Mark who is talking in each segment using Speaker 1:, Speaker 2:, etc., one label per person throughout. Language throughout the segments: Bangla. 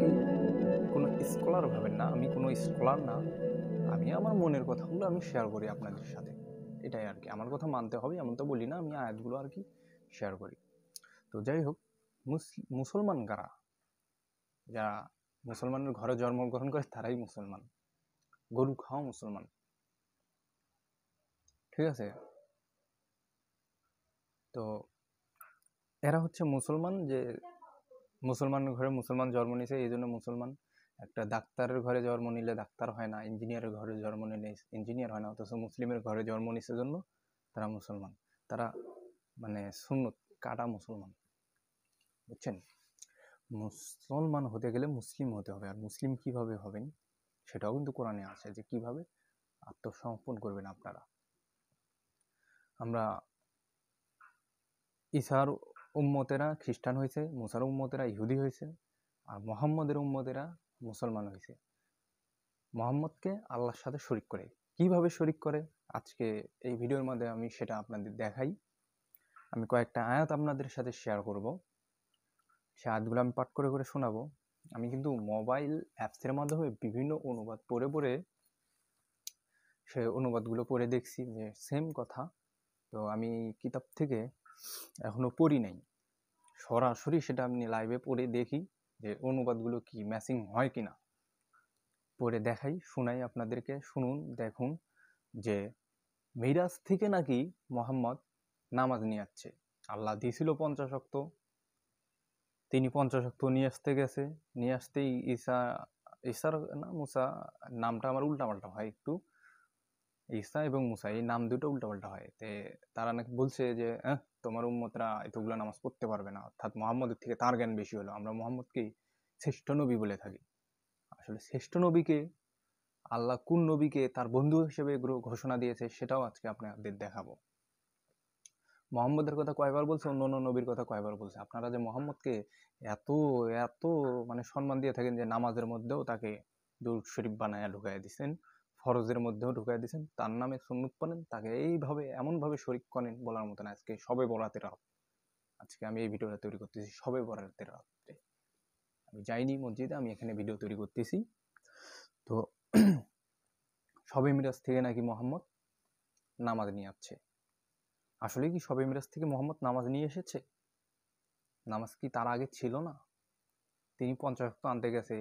Speaker 1: আমাকে কোনো স্কলার ভাবেন না, আমি কোনো স্কলার না। আমি আমার মনের কথাগুলো আমি শেয়ার করি আপনাদের সাথে, এটাই আর কি। আমার কথা মানতে হবে এমন তো বলি না, আমি আয়াতগুলো আর কি শেয়ার করি। তো যাই হোক, মুসলমান কারা? যারা মুসলমানের ঘরে জন্মগ্রহণ করে তারাই মুসলমান, গরু খাওয়া মুসলমান, ঠিক আছে? তো এরা হচ্ছে মুসলমান, যে মুসলমানের ঘরে মুসলমান জন্ম নিয়েছে এই জন্য মুসলমান। একটা ডাক্তারের ঘরে জন্ম নিলে ডাক্তার হয় না, ইঞ্জিনিয়ারের ঘরে জন্ম নিলে ইঞ্জিনিয়ার হয় না, অথচ মুসলিমের ঘরে জন্ম নিছে জন্য তারা মুসলমান। তারা মানে সুন্নত কাটা মুসলমান, বুঝছেন? মুসলমান হতে গেলে মুসলিম হতে হবে। আর মুসলিম কিভাবে হবেন সেটাও কিন্তু কোরআনে আছে, যে কিভাবে আত্মসমর্পণ করবেন আপনারা। আমরা ঈসার উম্মতেরা খ্রিস্টান হয়েছে, মুসার উম্মতেরা ইহুদি হয়েছে, আর মোহাম্মদের উম্মতেরা মুসলমান হয়েছে। মোহাম্মদকে আল্লাহর সাথে শরিক করে। কিভাবে শরিক করে আজকে এই ভিডিওর মধ্যে আমি সেটা আপনাদের দেখাই। আমি কয়েকটা আয়াত আপনাদের সাথে শেয়ার করব, সে আয়াতগুলো আমি পাঠ করে করে শোনাবো। আমি কিন্তু মোবাইল অ্যাপসের মাধ্যমে বিভিন্ন অনুবাদ পড়ে পড়ে সে অনুবাদগুলো পড়ে দেখছি যে সেম কথা। তো আমি কিতাব থেকে এখনো পড়ি নাই, সরাসরি সেটা আমি লাইভে পড়ে দেখি যে অনুবাদগুলো কি ম্যাচিং হয় কিনা, পড়ে দেখাই, শোনাই আপনাদেরকে। শুনুন, দেখুন যে মিরাজ থেকে নাকি মোহাম্মদ নামাজ নিয়ে আসছে। আল্লাহ দিয়েছিল 50 ওয়াক্ত, তিনি 50 ওয়াক্ত নিয়ে আসতে গেছে। নিয়ে আসতেই ঈসার না মুসা, নামটা আমার উল্টাপাল্টা হয় একটু, ঈসা এবং মুসা এই নাম দুটো উল্টাপাল্টা হয়। তারা নাকি বলছে যে তোমার উম্মতরা এতগুলো নামাজ পড়তে পারবে না, অর্থাৎ মোহাম্মদের থেকে তার জ্ঞান বেশি হলো। আমরা মোহাম্মদকে শ্রেষ্ঠ নবী বলে থাকি। আসলে শ্রেষ্ঠ নবীকে আল্লাহ কোন নবীকে তার বন্ধু হিসেবে ঘোষণা দিয়েছে সেটাও আজকে আপনাদের দেখাবো। মোহাম্মদের কথা কয়বার বলছে, অন্য অন্য নবীর কথা কয়বার বলছে। আপনারা যে মোহাম্মদকে এত এত মানে সম্মান দিয়ে থাকেন যে নামাজের মধ্যেও তাকে দুরূদ শরীফ বানায়া ঢুকাই দিচ্ছেন, ফরজের মধ্যেও ঢুকাই দিচ্ছেন, তার নামে সুন্নত পড়েন, তাকে এইভাবে এমনভাবে শরীক করেন বলার মতো না। আজকে সবে বরাতের রাত, আজকে আমি এই ভিডিওটা তৈরি করতেছি সবে বরাতের রাত্রে। আমি যাইনি মসজিদে, আমি এখানে ভিডিও তৈরি করতেছি। তো শবে মিরাজ থেকে নাকি মোহাম্মদ নামাজ নিয়ে আসছে। আসলে কি শবে মিরাজ থেকে মোহাম্মদ নামাজ নিয়ে এসেছে? নামাজ কি তার আগে ছিল না? তিনি 50 ওয়াক্ত আনতে গেছে,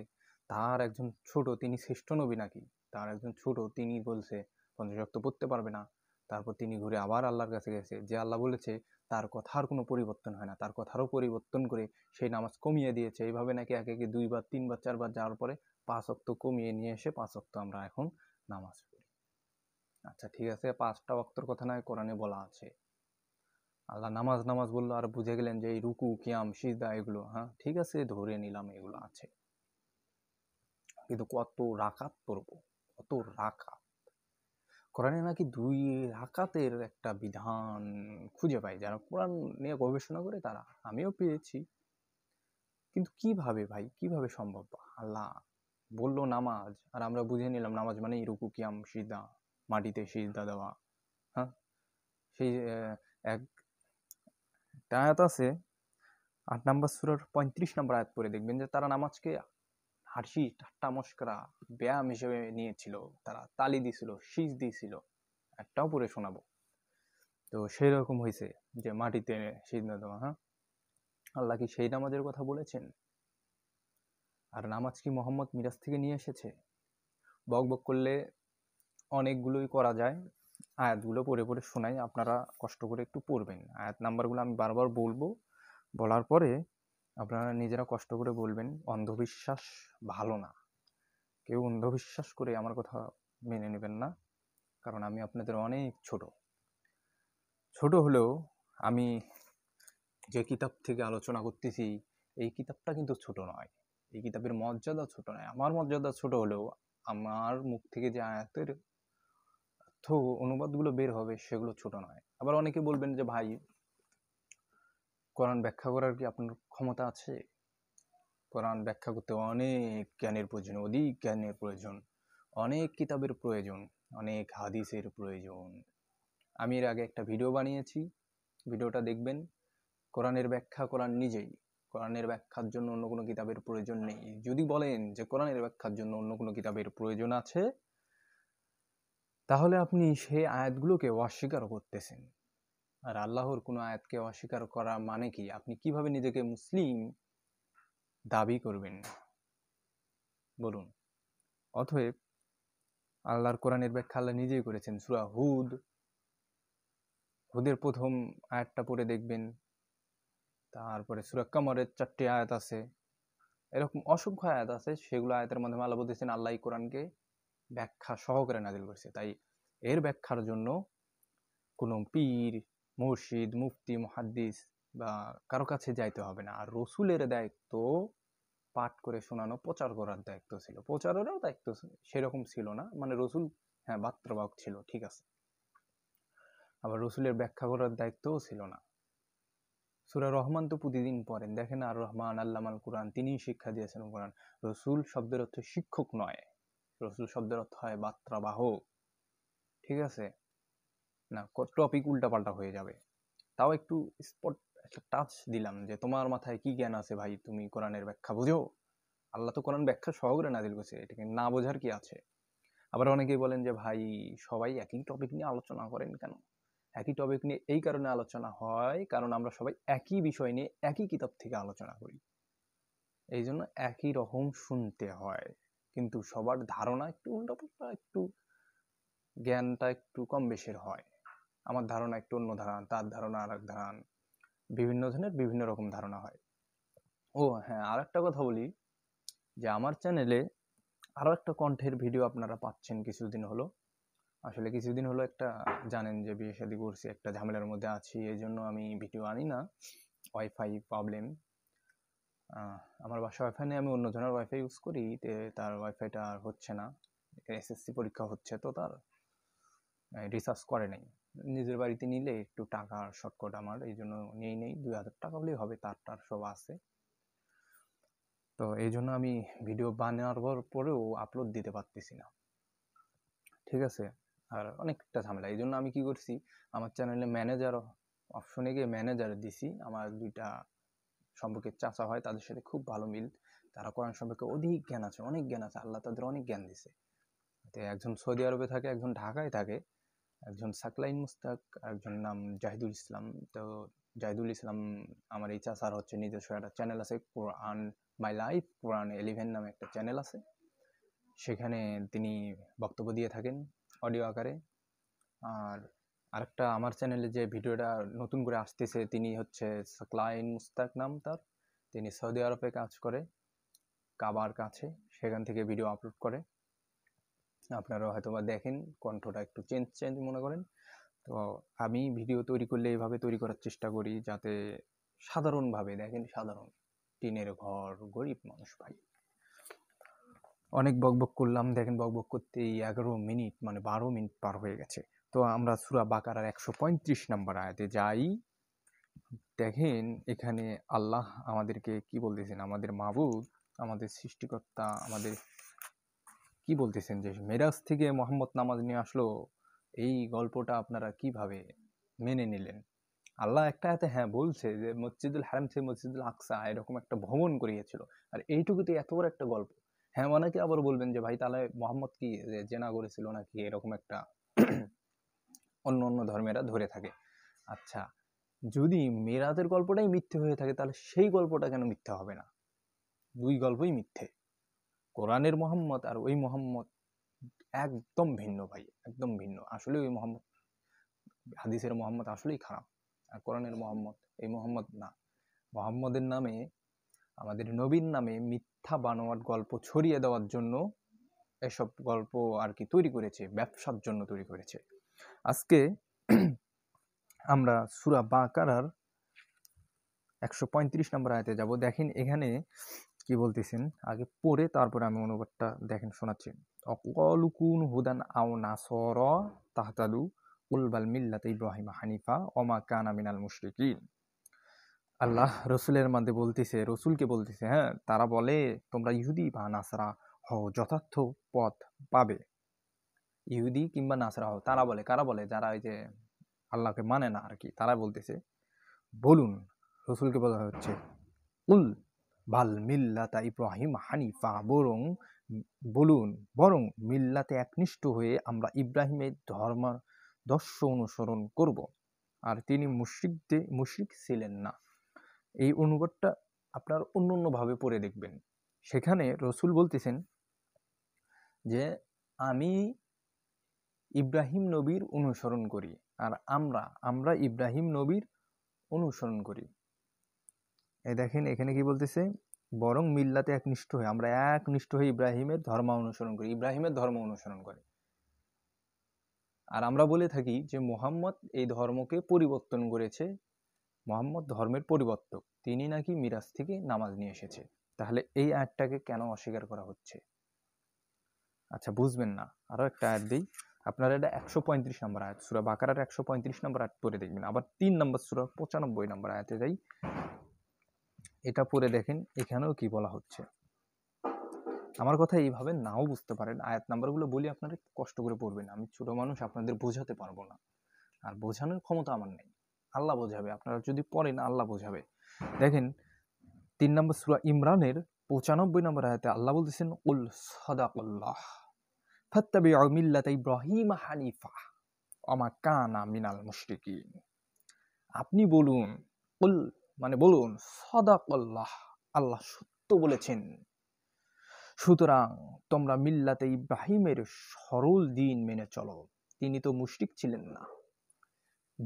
Speaker 1: তার একজন ছোট, তিনি শ্রেষ্ঠ নবী নাকি? তার একজন ছোট, তিনি বলছে 50 ওয়াক্ত পড়তে পারবে না। তারপর তিনি ঘুরে আবার আল্লাহর কাছে গেছে, যে আল্লাহ বলেছে তার কথার কোনো পরিবর্তন হয় না, তার কথারও পরিবর্তন করে সেই নামাজ কমিয়ে দিয়েছে। এইভাবে নাকি একে একে 2 বার 3 বার 4 বার যাওয়ার পরে 5 ওয়াক্ত কমিয়ে নিয়ে এসে 5 ওয়াক্ত আমরা এখন নামাজ পড়ি। আচ্ছা ঠিক আছে, 5টা ওয়াক্তর কথা নয় কোরআনে বলা আছে। আল্লাহ নামাজ নামাজ বললো, আর বুঝে গেলেন যে এই রুকু কিয়াম সিজদা এগুলো, হ্যাঁ ঠিক আছে ধরে নিলাম এগুলো আছে, কিন্তু কত রাকাত পড়বো, কত রাকাত? কোরআনে নাকি 2 রাকাতের একটা বিধান খুঁজে পাই, যারা কোরআন নিয়ে গবেষণা করে তারা, আমিও পেয়েছি। কিন্তু কিভাবে ভাই, কিভাবে সম্ভব? আল্লাহ বললো নামাজ, আর আমরা বুঝে নিলাম নামাজ মানে রুকু কিয়াম সিজদা, মাটিতে সিজদা দেওয়া। হ্যাঁ, সেই এক আয়াত আছে 8 নম্বর সূরার 35 নম্বর আয়াত পড়ে দেখবেন যে তারা নামাজকে হাসি ঠাট্টা মশকরা ব্যায়াম হিসেবে নিয়েছিল, তারা তালি দিছিল, শীষ দিয়েছিল। একটাও পড়ে শোনাবো। তো সেই রকম হয়েছে যে মাটিতে সিজদা দেওয়া। হ্যাঁ, আল্লাহ কি সেই নামাজের কথা বলেছেন? আর নামাজ কি মোহাম্মদ মিরাজ থেকে নিয়ে এসেছে? বক বক করলে অনেকগুলোই করা যায়, আয়াতগুলো পড়ে পড়ে শোনাই, আপনারা কষ্ট করে একটু পড়বেন। আয়াত নাম্বারগুলো আমি বারবার বলবো, বলার পরে আপনারা নিজেরা কষ্ট করে বলবেন। অন্ধবিশ্বাস ভালো না, কেউ অন্ধবিশ্বাস করে আমার কথা মেনে নেবেন না, কারণ আমি আপনাদের অনেক ছোট হলেও আমি যে কিতাব থেকে আলোচনা করতেছি এই কিতাবটা কিন্তু ছোট নয়, এই কিতাবের মর্যাদা ছোট নয়। আমার মর্যাদা ছোট হলেও আমার মুখ থেকে যে আয়াতের অর্থ অনুবাদগুলো বের হবে সেগুলো ছোট নয়। আবার অনেকে বলবেন যে ভাই কোরআন ব্যাখ্যা করার কি আপনার ক্ষমতা আছে? কোরআন ব্যাখ্যা করতে অনেক জ্ঞানের প্রয়োজন, অধিক জ্ঞানের প্রয়োজন, অনেক কিতাবের প্রয়োজন, অনেক হাদিসের প্রয়োজন। আমি এর আগে একটা ভিডিও বানিয়েছি, ভিডিওটা দেখবেন। কোরআনের ব্যাখ্যা কোরআন নিজেই, কোরআনের ব্যাখ্যার জন্য অন্য কোনো কিতাবের প্রয়োজন নেই। যদি বলেন যে কোরআনের ব্যাখ্যার জন্য অন্য কোনো কিতাবের প্রয়োজন আছে, তাহলে আপনি সেই আয়াতগুলোকে অস্বীকার করতেছেন। আর আল্লাহর কোনো আয়াতকে অস্বীকার করা মানে কি? আপনি কিভাবে নিজেকে মুসলিম দাবি করবেন বলুন? অতএব আল্লাহর কোরআনের ব্যাখ্যা আল্লাহ নিজেই করেছেন। সূরা হুদের প্রথম আয়াতটা পড়ে দেখবেন, তারপরে সূরা কমরের 4টি আয়াত আছে, এরকম অসংখ্য আয়াত আছে। সেগুলো আয়াতের মাধ্যমে আল্লাহ বলতেছেন আল্লাহ কোরআনকে ব্যাখ্যা সহকারে নাজিল করেছে। তাই এর ব্যাখ্যার জন্য কোনো পীর, মুর্শিদ, মুফতি, মুহাদ্দিস বা কারো কাছে যাইতে হবে না। আর রসুলের দায়িত্ব পাঠ করে শোনানো, প্রচার করার দায়িত্ব ছিল। প্রচারেরও দায়িত্ব সেরকম ছিল না, মানে রসুল হ্যাঁ বার্তাবাহক ছিল, ঠিক আছে, আবার রসুলের ব্যাখ্যা করার দায়িত্বও ছিল না। সূরা রহমান তো প্রতিদিন পড়েন, দেখেন আর রহমান আল্লামাল কোরআন, তিনিই শিক্ষা দিয়েছেন কোরআন। রসুল শব্দের অর্থ শিক্ষক নয়, রসুল শব্দের অর্থ হয় বার্তাবাহক, ঠিক আছে না? টপিক উল্টাপাল্টা হয়ে যাবে। তাও একটু স্পট একটা টাচ দিলাম যে তোমার মাথায় কি জ্ঞান আছে ভাই, তুমি কোরআনের ব্যাখ্যা বুঝো? আল্লাহ তো কোরআন ব্যাখ্যা সহকারে নাজিল করেছে, এটাকে না বোঝার কি আছে? আবার অনেকেই বলেন যে ভাই সবাই একই টপিক নিয়ে আলোচনা করেন কেন? একই টপিক নিয়ে এই কারণে আলোচনা হয় কারণ আমরা সবাই একই বিষয় নিয়ে একই কিতাব থেকে আলোচনা করি, এই জন্য একই রকম শুনতে হয়। কিন্তু সবার ধারণা একটু উল্টাপাল্টা, একটু জ্ঞানটা একটু কম বেশির হয়। আমার ধারণা একটু অন্য ধারণা, তার ধারণা আর এক ধারণা, বিভিন্ন জনের বিভিন্ন রকম ধারণা হয়। ও হ্যাঁ, আর একটা কথা বলি যে আমার চ্যানেলে আরো একটা কণ্ঠের ভিডিও আপনারা পাচ্ছেন কিছুদিন হলো। আসলে কিছুদিন হলো একটা, জানেন যে বিয়ে শাদী করছি, একটা ঝামেলার মধ্যে আছি, এই জন্য আমি ভিডিও আনি না, ওয়াইফাই প্রবলেম। আমার বাসায় ওয়াইফাই নেই, আমি অন্য জনের ওয়াইফাই ইউজ করি, তার ওয়াইফাইটা আর হচ্ছে না, এসএসসি পরীক্ষা হচ্ছে তো তার রিসার্চ করে নাই। নিজের বাড়িতে নিলে একটু টাকার শর্টকাট আমার, এই জন্য নিয়েই নেই, 2000 টাকা হলেই হবে, তার সব আছে। তো এই জন্য আমি ভিডিও বানানোর পরেও আপলোড দিতে পারতেছি না, ঠিক আছে। আর অনেকটা ঝামেলা, এই জন্য আমি কি করছি, আমার চ্যানেলে ম্যানেজার অপশনে গিয়ে ম্যানেজার দিছি। আমার 2টা সম্পর্কে চাচা হয়, তাদের সাথে খুব ভালো মিল, তারা কোরআন সম্পর্কে অধিক জ্ঞান আছে, অনেক জ্ঞান আছে, আল্লাহ তাদের অনেক জ্ঞান দিছে। তো একজন সৌদি আরবে থাকে, একজন ঢাকায় থাকে, একজন সাকলাইন মুস্তাক, একজন নাম জাহিদুল ইসলাম। তো জাহিদুল ইসলাম আমার এই চাচার হচ্ছে নিজস্ব একটা চ্যানেল আছে, কোরআন মাই লাইফ, কোরআন 11 নামে একটা চ্যানেল আছে, সেখানে তিনি বক্তব্য দিয়ে থাকেন অডিও আকারে। আর আরেকটা আমার চ্যানেলে যে ভিডিওটা নতুন করে আসতেছে, তিনি হচ্ছে সাকলাইন মুস্তাক নাম তার, তিনি সৌদি আরবে কাজ করে, কাবার কাছে, সেখান থেকে ভিডিও আপলোড করে। আপনারা হয়তো বা দেখেন, কণ্ঠটা একটু চেঞ্জ মনে করেন। তো আমি ভিডিও তৈরি করলে এইভাবে তৈরি করার চেষ্টা করি যাতে সাধারণভাবে দেখেন, সাধারণ টিনের ঘর, গরিব মানুষ ভাই। অনেক বকবক করলাম, দেখেন বকবক করতেই 11 মিনিট, মানে 12 মিনিট পার হয়ে গেছে। তো আমরা সূরা বাকারার 135 নম্বর আয়াতে যাই। দেখেন এখানে আল্লাহ আমাদেরকে কি বলতেছেন, আমাদের মাবুদ, আমাদের সৃষ্টিকর্তা আমাদের কি বলতেছেন যে মেরাজ থেকে মোহাম্মদ নামাজ নিয়ে আসলো। এই গল্পটা আপনারা কিভাবে মেনে নিলেন? আল্লাহ একটা আয়াতে হ্যাঁ বলছে যে মসজিদুল হারাম থেকে মসজিদুল আকসা এরকম একটা ভ্রমণ করিয়েছিল, আর এইটুকুতে এত বড় একটা গল্প। হ্যাঁ, অনেকে আবার বলবেন যে ভাই তাহলে মোহাম্মদ কি জেনা করেছিল নাকি, এরকম একটা অন্য ধর্মেরা ধরে থাকে। আচ্ছা, যদি মেরাজের গল্পটাই মিথ্যে হয়ে থাকে তাহলে সেই গল্পটা কেন মিথ্যা হবে না? 2 গল্পই মিথ্যে। কোরআনের মোহাম্মদ আর ওই মোহাম্মদ একদম ভিন্ন ভাই, একদম ভিন্ন। আসলে ওই মোহাম্মদ, হাদিসের মোহাম্মদ আসলেই খারাপ, আর কোরআনের মোহাম্মদ এই মোহাম্মদ না। মোহাম্মদের নামে, আমাদের নবীর নামে মিথ্যা বানোয়াট গল্প ছড়িয়ে দেওয়ার জন্য এসব গল্প আর কি তৈরি করেছে, ব্যবসার জন্য তৈরি করেছে। আজকে আমরা সূরা বাকারার 135 নম্বর আয়াতে যাব। দেখেন এখানে কি বলতেছেন, আগে পড়ে তারপরে আমি অনুবাদটা দেখেন শোনাচ্ছি। অকালু কুনু হুদান আও নাসরা তাহতাদু কুল বাল মিল্লাতা ইব্রাহিম হানিফা ওমা কানা মিনাল মুশরিকিন। আল্লাহ রসুলের মধ্যে বলতেছে, রসুলকে বলতেছে, হ্যাঁ তারা বলে তোমরা ইহুদি বা নাসরা হও, যথার্থ পথ পাবে। ইহুদি কিংবা নাসরা হও, তারা বলে, কারা বলে? যারা এই যে আল্লাহকে মানে না আর কি, তারা বলতেছে। বলুন, রসুলকে বলা হচ্ছে কুল বাল মিল্লাতা ইব্রাহিম হানিফা, বরং মিল্লাতে একনিষ্ঠ হয়ে আমরা ইব্রাহিমের ধর্মাদর্শ অনুসরণ করব, আর তিনি মুশরিক ছিলেন না। এই অনুবাদটা আপনার অন্যভাবে পড়ে দেখবেন। সেখানে রসুল বলতেছেন যে আমি ইব্রাহিম নবীর অনুসরণ করি, আর আমরা ইব্রাহিম নবীর অনুসরণ করি। এই দেখেন এখানে কি বলতেছে, বরং মিল্লাতে একনিষ্ঠ হয়ে আমরা একনিষ্ঠ হয়ে ইব্রাহিমের ধর্ম অনুসরণ করি, ইব্রাহিমের ধর্ম অনুসরণ করে। আর আমরা বলে থাকি যে মুহাম্মদ এই ধর্মকে পরিবর্তন করেছে, মুহাম্মদ ধর্মের পরিবর্তক, তিনি নাকি মিরাজ থেকে নামাজ নিয়ে এসেছে। তাহলে এই আয়াতটাকে কেন অস্বীকার করা হচ্ছে? আচ্ছা, বুঝবেন না, আরো একটা আয়াত দিই আপনারা, এটা 135 নম্বর আয়াত, সূরা বাকারার 135 নম্বর আয়াত পড়ে দেখবেন। আবার 3 নম্বর সূরা 95 নম্বর আয়াতে যাই, এটা পড়ে দেখেন এখানেও কি বলা হচ্ছে। আমার কথা এইভাবে নাও বুঝতে পারেন, আয়াত নাম্বারগুলো বলি আপনারা কষ্ট করে পড়বেন, আমি ছোট মানুষ, আপনাদের বোঝাতে পারবো না, আর বোঝানোর ক্ষমতা আমার নেই, আল্লাহ বোঝাবে। আপনারা যদি পড়েন আল্লাহ বোঝাবে। দেখেন 3 নম্বর সূরা ইমরানের 95 নম্বর আয়াতে আল্লাহ বলতেছেন, কুল সাদাকাল্লাহ ফাত্তাবিউ মিল্লাতা ইব্রাহিম হানিফা ওয়া মা কানা মিনাল মুশরিকিন। আপনি বলুন, কুল মানে বলুন, সাদাকাল্লাহ, আল্লাহ সত্য বলেছেন, সুতরাং তোমরা মিল্লাতে ইব্রাহিমের সরল দিন মেনে চলো, তিনি তো মুশরিক ছিলেন না।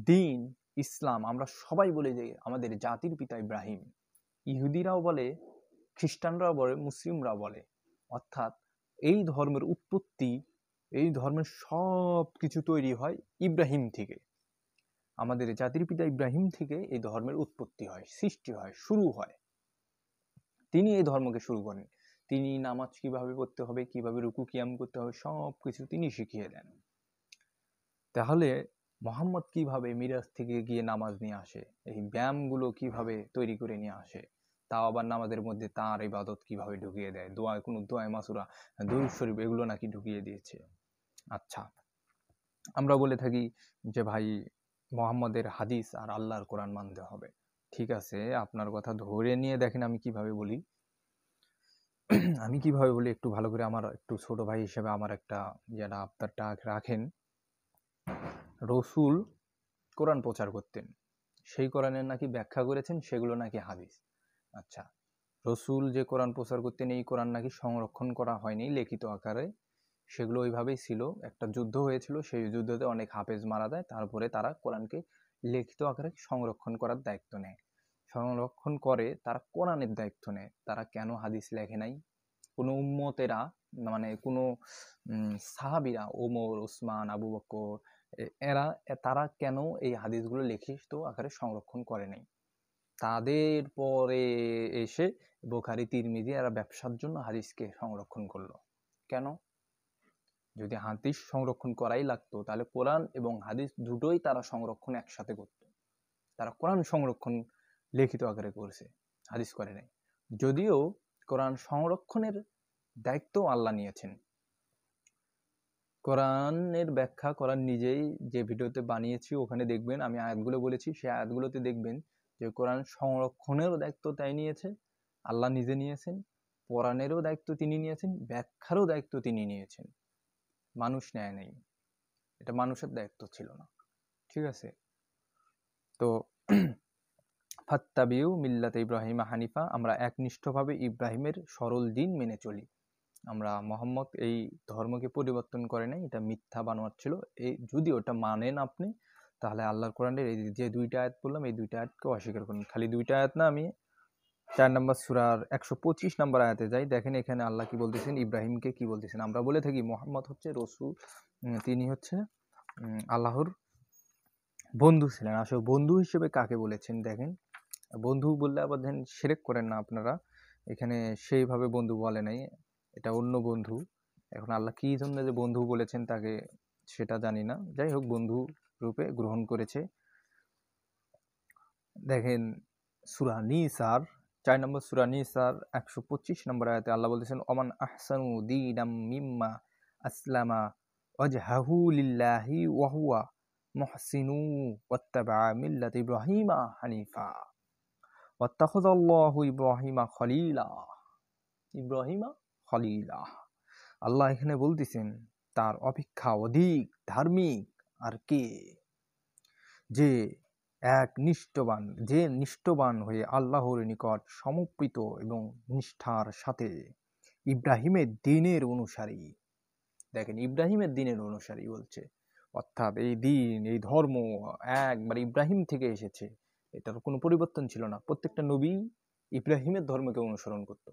Speaker 1: দিন ইসলাম, আমরা সবাই বলে যে আমাদের জাতির পিতা ইব্রাহিম, ইহুদিরাও বলে, খ্রিস্টানরাও বলে, মুসলিমরাও বলে, অর্থাৎ এই ধর্মের উৎপত্তি, এই ধর্মের সব কিছু তৈরি হয় ইব্রাহিম থেকে। আমাদের জাতির পিতা ইব্রাহিম থেকে এই ধর্মের উৎপত্তি হয়, সৃষ্টি হয়, শুরু হয়। তিনি এই ধর্মকে শুরু করেন, তিনি নামাজ কিভাবে পড়তে হবে, কিভাবে রুকু কিয়াম করতে হবে, সব কিছু তিনি শিখিয়ে দেন। তাহলে মুহাম্মদ কিভাবে মিরাজ থেকে গিয়ে নামাজ নিয়ে আসে, এই ব্যায়ামগুলো কিভাবে তৈরি করে নিয়ে আসে, তাও আবার নামাজের মধ্যে তার ইবাদত কিভাবে ঢুকিয়ে দেয়, কোনো দোয়া মাসুরা, দরুদ শরীফ এগুলো নাকি ঢুকিয়ে দিয়েছে। আচ্ছা, আমরা বলে থাকি যে ভাই মুহাম্মদের হাদিস আর আল্লাহর কোরআন মানতে হবে। ঠিক আছে, আপনার কথা ধরে নিয়ে দেখেন আমি কিভাবে বলি। একটু ভালো করে, আমার একটু ছোট ভাই হিসেবে আমার একটা যেটা আপনারটা রাখেন। রসুল কোরআন প্রচার করতেন, সেই কোরআনের নাকি ব্যাখ্যা করেছেন, সেগুলো নাকি হাদিস। আচ্ছা, রসুল যে কোরআন প্রচার করতেন, এই কোরআন নাকি সংরক্ষণ করা হয়নি লিখিত আকারে, সেগুলো ওইভাবেই ছিল। একটা যুদ্ধ হয়েছিল, সেই যুদ্ধতে অনেক হাফেজ মারা যায়, তারপরে তারা কোরআনকে লিখিত আকারে সংরক্ষণ করার দায়িত্ব নেয়, সংরক্ষণ করে, তারা কোরআনের দায়িত্ব নেয়। তারা কেন হাদিস লেখে নাই? কোনো উম্মতেরা, মানে কোনো সাহাবীরা, ওমর, উসমান, আবু বকর, তারা কেন এই হাদিসগুলো লিখিত আকারে সংরক্ষণ করে নাই? তাদের পরে এসে বুখারী, তিরমিজি এরা ব্যবসার জন্য হাদিসকে সংরক্ষণ করলো। কেন? যদি হাদিস সংরক্ষণ করাই লাগতো, তাহলে কোরআন এবং হাদিস দুটোই তারা সংরক্ষণ একসাথে করত। তারা কোরআন সংরক্ষণ লিখিত আকারে করেছে, হাদিস করে নাই। যদিও কোরআন সংরক্ষণের দায়িত্ব আল্লাহ নিয়েছেন। কোরআনের ব্যাখ্যা কোরআন নিজেই যে ভিডিওতে বানিয়েছি ওখানে দেখবেন, আমি আয়াতগুলো বলেছি, সেই আয়াতগুলোতে দেখবেন যে কোরআন সংরক্ষণেরও দায়িত্ব তাই নিয়েছে, আল্লাহ নিজে নিয়েছেন, কোরআনেরও দায়িত্ব তিনি নিয়েছেন, ব্যাখ্যারও দায়িত্ব তিনি নিয়েছেন, মানুষ নেয় নাই, এটা মানুষের দায়িত্ব ছিল না। ঠিক আছে, তো ফাত্তাবিউ মিল্লাতে ইব্রাহিম হানিফা, আমরা একনিষ্ঠভাবে ইব্রাহিমের সরল দিন মেনে চলি। আমরা মুহাম্মদ এই ধর্মকে পরিবর্তন করে নাই, এটা মিথ্যা বানোয়ার ছিল। এই যদি ওটা মানেন আপনি, তাহলে আল্লাহর কোরআনের এই যে দুইটা আয়াত বললাম, এই দুইটা আয়াতকে অস্বীকার করুন। খালি দুইটা আয়াত না, আমি 4 নম্বর সূরার 125 নম্বর আয়াতে যাই, দেখেন এখানে আল্লাহ কি বলতেছেন, ইব্রাহিমকে কি বলতেছেন। আমরা বলে থাকি মুহাম্মদ হচ্ছে রসুল, তিনি হচ্ছে আল্লাহর বন্ধু ছিলেন। আসলে বন্ধু হিসেবে কাকে বলেছেন দেখেন, বন্ধু বললে আবার দেখেন শিরক করেন না আপনারা, এখানে সেইভাবে বন্ধু বলে নাই, এটা অন্য বন্ধু। এখন আল্লাহ কি জন্য যে বন্ধু বলেছেন তাকে সেটা জানি না, যাই হোক বন্ধু রূপে গ্রহণ করেছে। দেখেন সূরা নিসার 4 নম্বর সূরা নিসার 125 নম্বর আয়াতে আল্লাহ বলতেছেন, ওমান আহসানু দীনাম মিম্মা আসলামা ওয়াজহাহু লিল্লাহি ওয়া হুয়া মুহসিনু ওয়াত্তাবা মিল্লাত ইব্রাহিমা হানিফা ওয়াত্তাখাযাল্লাহু ইব্রাহিমা খলিলা, ইব্রাহিমা খলিলা। আল্লাহ এখানে বলতেছেন তার অপেক্ষা অধিক ধার্মিক আর কে, যে নিষ্ঠবান হয়ে আল্লাহর নিকট সমর্পিত এবং নিষ্ঠার সাথে ইব্রাহিমের দ্বীনের অনুসারী। দেখেন, ইব্রাহিমের দ্বীনের অনুসারী বলছে, অর্থাৎ এই দ্বীন, এই ধর্ম একবার ইব্রাহিম থেকে এসেছে, এটার কোনো পরিবর্তন ছিল না। প্রত্যেকটা নবী ইব্রাহিমের ধর্মকে অনুসরণ করত।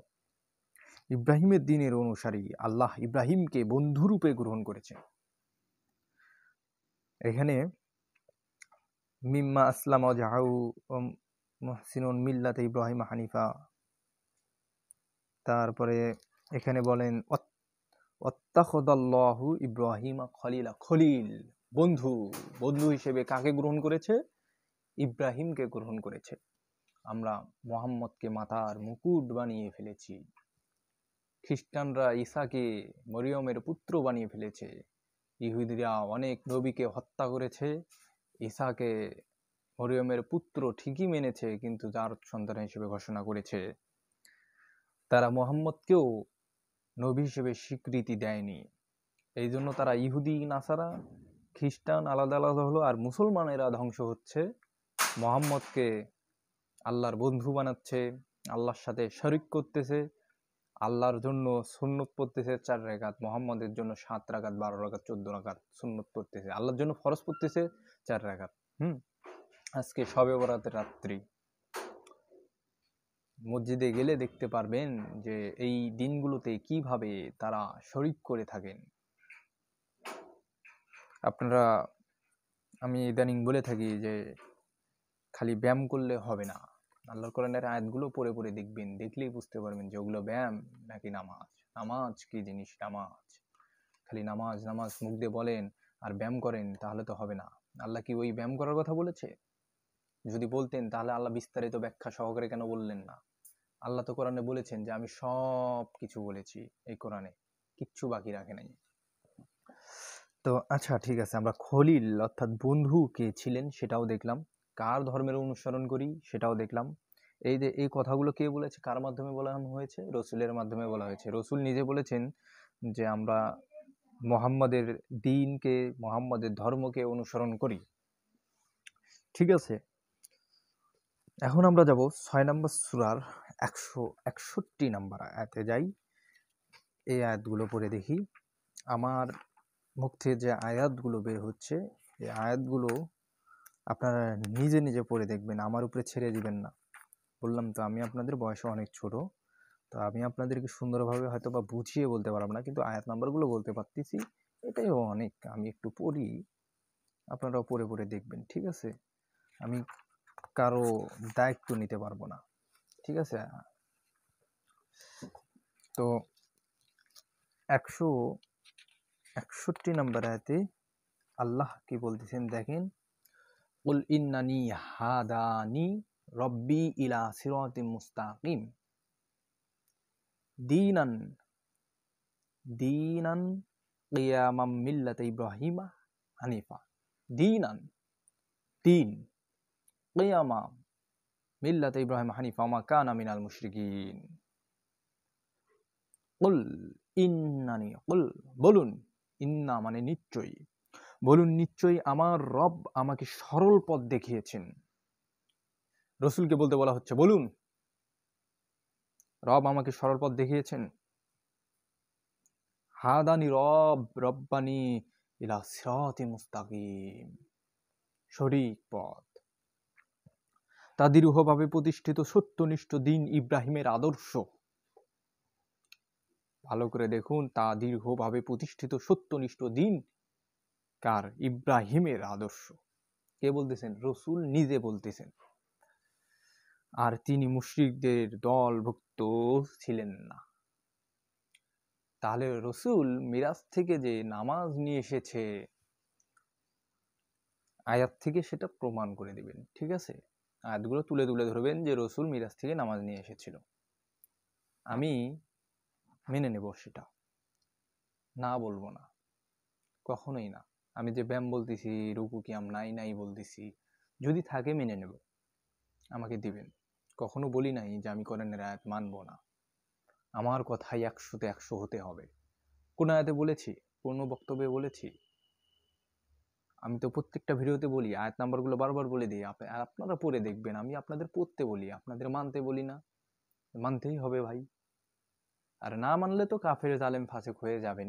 Speaker 1: ইব্রাহিমের দ্বীনের অনুসারী আল্লাহ ইব্রাহিমকে বন্ধুরূপে গ্রহণ করেছেন। এখানে মিম্মা আসলাম ওয়াজহাহু মুহসিনুন মিল্লাতে ইব্রাহিম হানিফা। তারপরে এখানে বলেন ওয়াত্তাখাযাল্লাহু ইব্রাহিমা খলিলা, খলিল বন্ধু, বন্ধু হিসেবে কাকে গ্রহণ করেছে? ইব্রাহিমকে গ্রহণ করেছে। আমরা মুহাম্মদকে মাথার মুকুট বানিয়ে ফেলেছি। খ্রিস্টানরা ঈসাকে মরিয়মের পুত্র বানিয়ে ফেলেছে। ইহুদিরা অনেক নবীকে হত্যা করেছে, ঈসাকে মরিয়মের পুত্র ঠিকই মেনেছে, কিন্তু যার সন্তান হিসেবে ঘোষণা করেছে। তারা মুহাম্মদকেও নবী হিসেবে স্বীকৃতি দেয়নি। এই জন্য তারা ইহুদি, নাসারা, খ্রিস্টান আলাদা আলাদা হলো, আর মুসলমানেরা ধ্বংস হচ্ছে। মুহাম্মদকে আল্লাহর বন্ধু বানাচ্ছে, আল্লাহর সাথে শরিক করতেছে, আল্লাহর জন্য সুন্নত পড়তেছে 4 রাকাত, মুহাম্মদের জন্য 7 রাকাত, 12 রাকাত, 14 রাকাত সুন্নত পড়তেছে, আল্লাহর জন্য ফরজ পড়তেছে 4 রাকাত। আজকে শবে বরাতের রাত্রি মসজিদে গেলে দেখতে পারবেন যে এই দিনগুলোতে কিভাবে তারা শরিক করে থাকেন। আপনারা, আমি ইদানিং বলে থাকি যে খালি ব্যায়াম করলে হবে না, আল্লাহর কোরআনের আয়াতগুলো পড়ে পড়ে দেখবেন, দেখলেই বুঝতে পারবেন যে ওগুলো ব্যায়াম নাকি নামাজ। নামাজ কি জিনিস? নামাজ খালি নামাজ নামাজ মুখ দিয়ে বলেন আর ব্যায়াম করেন, তাহলে তো হবে না। আল্লাহ কি ওই ব্যায়াম করার কথা বলেছে? যদি বলতেন তাহলে আল্লাহ বিস্তারিত ব্যাখ্যা সহকারে কেন বললেন না? আল্লাহ তো কোরআনে বলেছেন যে আমি সব কিছু বলেছি, এই কোরআনে কিচ্ছু বাকি রাখে নাই। তো আচ্ছা, ঠিক আছে, আমরা খলিল অর্থাৎ বন্ধু কে ছিলেন সেটাও দেখলাম, কার ধর্মের অনুসরণ করি সেটাও দেখলাম। এই যে এই কথাগুলো কে বলেছে, কার মাধ্যমে বলা হয়েছে? রসুলের মাধ্যমে বলা হয়েছে। রসুল নিজে বলেছেন যে আমরা মুহাম্মাদের দ্বীনকে, মুহাম্মাদের ধর্মকে অনুসরণ করি। ঠিক আছে, এখন আমরা যাব 6 নম্বর সূরার 161 নম্বর আয়াতে যাই। এই আয়াতগুলো পড়ে দেখি। আমার মুখ থেকে যে আয়াতগুলো বের হচ্ছে, এই আয়াতগুলো আপনারা নিজে নিজে পড়ে দেখবেন, আমার উপরে ছেড়ে দিবেন না। বললাম তো আমি আপনাদের বয়সে অনেক ছোট, তো আমি আপনাদেরকে সুন্দরভাবে হয়তো বা বুঝিয়ে বলতে পারলাম না, কিন্তু আয়াত নাম্বারগুলো বলতে পারতেছি, এটাই অনেক। আমি একটু পড়ি, আপনারাও পড়ে পড়ে দেখবেন, ঠিক আছে? আমি কারো দায়িত্ব নিতে পারবো না, ঠিক আছে? তো 161 নম্বর আয়াতে আল্লাহ কি বলতেছেন দেখেন, কুল ইন্নানি হাদানি রব্বি ইলা সিরাতিম মুস্তাকিম দীনান দীনান কিয়ামাম মিল্লাতে ইব্রাহিমা হানিফা। দীনান, দিন, কিয়ামাম মিল্লাতে ইব্রাহিম হানিফা মা কানা মিনাল মুশরিকিন। কুল ইন্নানি, কুল বলুন, ইন্না মানে নিশ্চয়ই, বলুন নিশ্চয়ই আমার রব আমাকে সরল পথ দেখিয়েছেন। রসুলকে বলতে বলা হচ্ছে, বলুন রব আমাকে সরল পথ দেখিয়েছেন। হাদানি রব্বানি ইলা সিরাতি মুস্তাকিম, সঠিক পথ। তা দৃঢ়ভাবে প্রতিষ্ঠিত সত্যনিষ্ঠ দিন ইব্রাহিমের আদর্শ। ভালো করে দেখুন, তা দৃঢ়ভাবে প্রতিষ্ঠিত সত্যনিষ্ঠ দিন কার? ইব্রাহিমের আদর্শ। কে বলতেছেন? রসুল নিজে বলতেছেন। আর তিনি মুশরিকদের দলভুক্ত ছিলেন না। তাহলে রসুল মিরাজ থেকে যে নামাজ নিয়ে এসেছে, আয়াত থেকে সেটা প্রমাণ করে দিবেন, ঠিক আছে? আয়াতগুলো তুলে তুলে ধরবেন যে রসুল মিরাজ থেকে নামাজ নিয়ে এসেছিল, আমি মেনে নেব সেটা, না বলবো না, কখনোই না। আমি যে ব্যায়াম বলতেছি, রুকু কিয়াম নাই নাই বলতেছি, যদি থাকে মেনে নেব, আমাকে দিবেন, কখনো বলি নাই যে আমি কোরআনের আয়াত মানব না, আমার কথাই 100-তে 100 হতে হবে। কোন আয়াতে বলেছি? কোন বক্তব্যে বলেছি? আমি তো প্রত্যেকটা ভিডিওতে বলি, আয়াত নাম্বারগুলো বারবার বলে দিই, আপনারা পড়ে দেখবেন। আমি আপনাদের পড়তে বলি, আপনাদের মানতে বলি না। মানতেই হবে ভাই। আর না মানলে তো কাফের জালেম ফাসেক হয়ে যাবেন,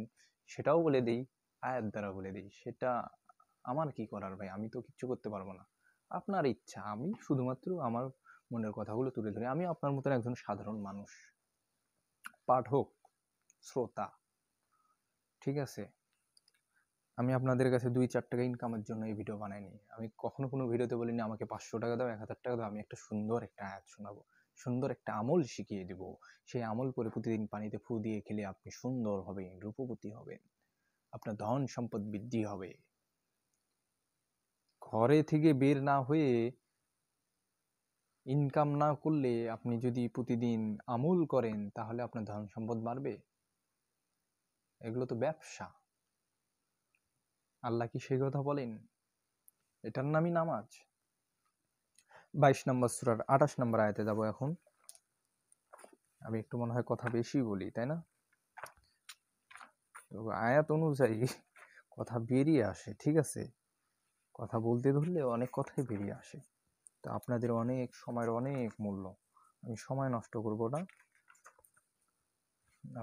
Speaker 1: সেটাও বলে দিই, আয়াত দ্বারা বলে দিই। সেটা আমার কি করার ভাই, আমি তো কিচ্ছু করতে পারবো না। আপনার ইচ্ছা, আমি শুধুমাত্র আমার মনের কথাগুলো তুলে ধরি। আমি আপনার মতন একজন সাধারণ মানুষ, পাঠক, শ্রোতা, ঠিক আছে? আমি আপনাদের কাছে 2-4 টাকা ইনকামের জন্য এই ভিডিও বানাইনি। আমি কখনো কোনো ভিডিওতে বলিনি আমাকে 500 টাকা দাও, 1000 টাকা দাও, আমি একটা সুন্দর একটা আয়াত শোনাবো, সুন্দর একটা আমল শিখিয়ে দেব। সেই আমল করে প্রতিদিন পানিতে ফু দিয়ে খেলে আপনি সুন্দর হবেন, রূপবতী হবেন, আপনার ধন সম্পদ বৃদ্ধি হবে। ঘরে থেকে বের না হয়ে, ইনকাম না করলে আপনি যদি প্রতিদিন আমল করেন, তাহলে আপনার ধন সম্পদ বাড়বে? এগুলো তো ব্যবসা। আল্লাহ কি সেই কথা বলেন? এটার নামই নামাজ। 22 নম্বর সূরার 28 নম্বর আয়াতে যাব এখন। আমি একটু মনে হয় কথা বেশি বলি, তাই না? তো আয়াত অনুযায়ী কথা বেরিয়ে আসে, ঠিক আছে? কথা বলতে ধরলে অনেক কথাই বেরিয়ে আসে। তো আপনাদের অনেক সময়ের অনেক মূল্য, আমি সময় নষ্ট করব না।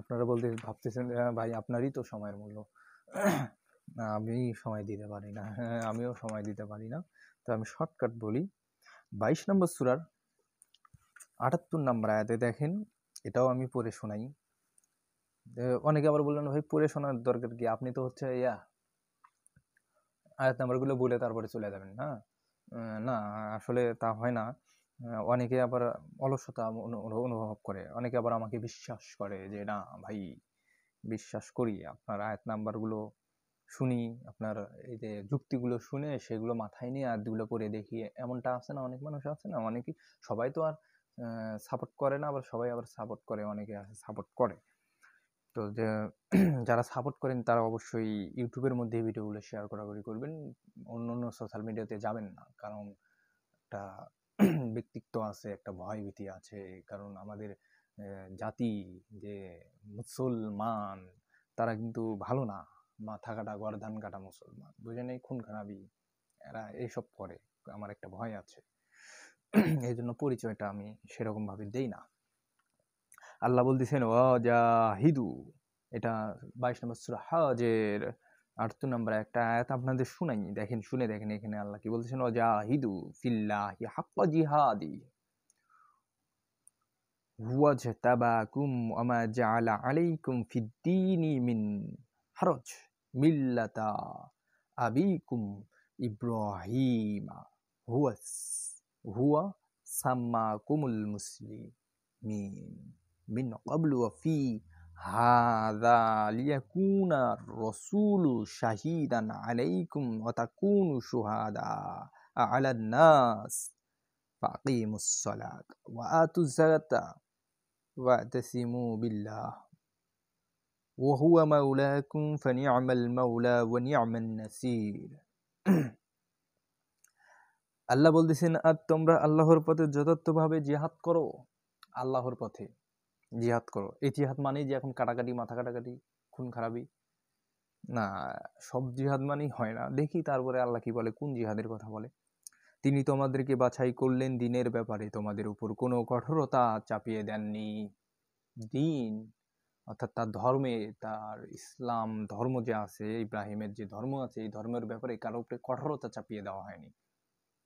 Speaker 1: আপনারা ভাবতেছেন ভাই আপনারই তো সময়ের মূল্য। না, আমি সময় দিতে পারি না। হ্যাঁ, আমিও সময় দিতে পারি না। তো আমি শর্টকাট বলি। 22 নম্বর সূরার 78 নম্বর আয়াতে দেখেন, এটাও আমি পড়ে শোনাই। অনেকে আবার বললেন ভাই পড়ে শোনার দরকার কি, আপনি তো হচ্ছে আয়াত নাম্বারগুলো বলে তারপরে চলে যাবেন, না? না, আসলে তা হয় না। অনেকে আবার অলসতা অনুভব করে, অনেকে আবার আমাকে বিশ্বাস করে যে না ভাই, বিশ্বাস করি, আপনার আয়াত নাম্বারগুলো শুনি, আপনার এই যে যুক্তিগুলো শুনে সেগুলো মাথায় নিয়ে আয়াতগুলো পড়ে দেখি। এমনটা আছে না, অনেক মানুষ আছে না, অনেকে, সবাই তো আর সাপোর্ট করে না, আবার সবাই আবার সাপোর্ট করে, অনেকে আছে সাপোর্ট করে। তো যে যারা সাপোর্ট করেন তারা অবশ্যই ইউটিউবের মধ্যে ভিডিওগুলো শেয়ার করাকরি করবেন, অন্য অন্য সোশ্যাল মিডিয়াতে যাবেন না। কারণ একটা ব্যক্তিত্ব আছে, একটা ভয়ভীতি আছে। কারণ আমাদের জাতি যে মুসলমান, তারা কিন্তু ভালো না। মাথা কাটা গর্দান কাটা মুসলমান, বুঝে নেই, খুন খারাপি, এরা এইসব করে। আমার একটা ভয় আছে, এই জন্য পরিচয়টা আমি সেরকম ভাবে দেই না। আল্লাহ বলতেছেন ওয়াজাহিদু, এটা 22 নম্বর সূরা হজের 78 নম্বর একটা আয়াত আপনাদের শুনাই। দেখেন, শুনে দেখেন এখানে আল্লাহ কি বলতেছেন, ওয়াজাহিদু ফিল্লাহি হাক্কা জিহাদি হুয়াজতাবাকুম ওয়ামা জাআলা আলাইকুম ফিদ্দীনি মিন হারাজ মিল্লাতা আবিকুম ইব্রাহিমা হুয়া সাম্মাকুমুল মুসলিমিন মিন ক্বাবলু ওয়া ফি হাযা লিয়াকুনা রাসূলু শাহীদান আলাইকুম ওয়া তাকুনু শুহাদা আলান নাস ফাকিমুস সালাত ওয়া আতুজ যাকাতা ওয়া'তাসিমু বিল্লাহ ওয়া হুয়া মাওলাকুম ফানি'মাল মাওলা ওয়া নি'মান নাসির। আল্লাহ বলতেছেন, আর তোমরা আল্লাহর পথে যথার্থভাবে জিহাদ করো। আল্লাহর পথে জিহাদ করো। এই জিহাদ মানেই যে এখন কাটাকাটি, মাথা কাটাকাটি, খুন খারাপি না, সব জিহাদ মানেই হয় না। দেখি তারপরে আল্লাহ কি বলে, কোন জিহাদের কথা বলে। তিনি তোমাদেরকে বাছাই করলেন দিনের ব্যাপারে, তোমাদের উপর কোনো কঠোরতা চাপিয়ে দেননি। দিন অর্থাৎ তার ধর্মে, তার ইসলাম ধর্ম যে আছে, ইব্রাহিমের যে ধর্ম আছে, এই ধর্মের ব্যাপারে কারো উপরে কঠোরতা চাপিয়ে দেওয়া হয়নি।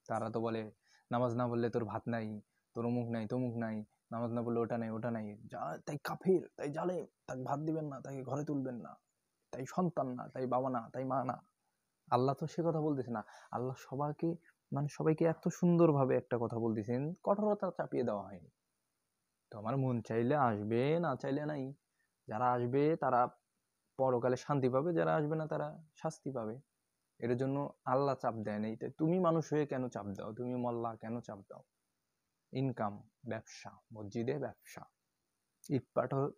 Speaker 1: তারা তো বলে নামাজ না পড়লে তোর ভাত নাই, তোর অমুক নাই, তমুক নাই, নামাজ না পড়লে ওটা নাই, ওটা নাই, যা তাই কাফির, তাই জালেম, তাকে ভাত দিবেন না, তাকে ঘরে তুলবেন না, তাই সন্তান না, তাই বাবা না, তাই মা না। আল্লাহ তো সে কথা বলতেছে না। আল্লাহ সবাইকে, মানে সবাইকে এত সুন্দরভাবে একটা কথা বলতেছেন, কঠোরতা চাপিয়ে দেওয়া হয়নি। তো আমার মন চাইলে আসবে, না চাইলে নাই। যারা আসবে তারা পরকালে শান্তি পাবে, যারা আসবে না তারা শাস্তি পাবে। এর জন্য আল্লাহ চাপ দেয় নাই। তুমি মানুষ হয়ে কেন চাপ দাও? তুমি মোল্লা কেন চাপ দাও? ইনকাম, ব্যবসা, মসজিদে ব্যবসা, ইট